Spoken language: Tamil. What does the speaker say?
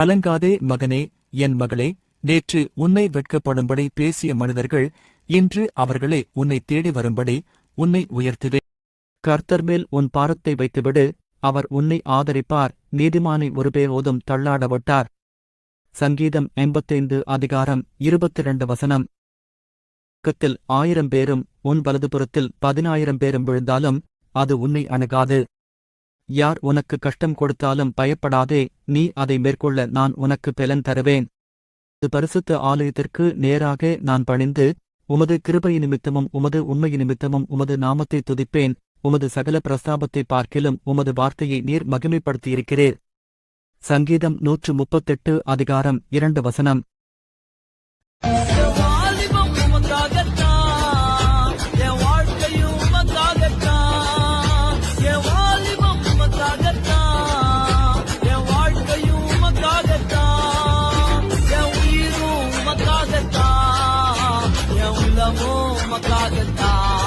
கலங்காதே மகனே, என் மகளே, நேற்று உன்னை வெட்கப்படும்படி பேசிய மனிதர்கள் இன்று அவர்களே உன்னை தேடி வரும்படி உன்னை உயர்த்துவே. கர்த்தர் மேல் உன் பாரத்தை வைத்துவிடு, அவர் உன்னை ஆதரிப்பார். நீதிமானை ஒருபோதும் தள்ளாட விட்டார். சங்கீதம் 85:22 கத்தில் 1000 பேரும் உன் வலதுபுறத்தில் 10,000 பேரும் விழுந்தாலும் அது உன்னை அணுகாது. யார் உனக்கு கஷ்டம் கொடுத்தாலும் பயப்படாதே, நீ அதை மேற்கொள்ள நான் உனக்கு பெலன் தருவேன். பரிசுத்த ஆலயத்திற்கு நேராக நான் பணிந்து உமது கிருபை நிமித்தமும் உமது உண்மை நிமித்தமும் உமது நாமத்தை துதிப்பேன். உமது சகல பிரஸ்தாபத்தை பார்க்கிலும் உமது வார்த்தையை நீர் மகிமைப்படுத்தியிருக்கிறீர். சங்கீதம் 138:2 Makagat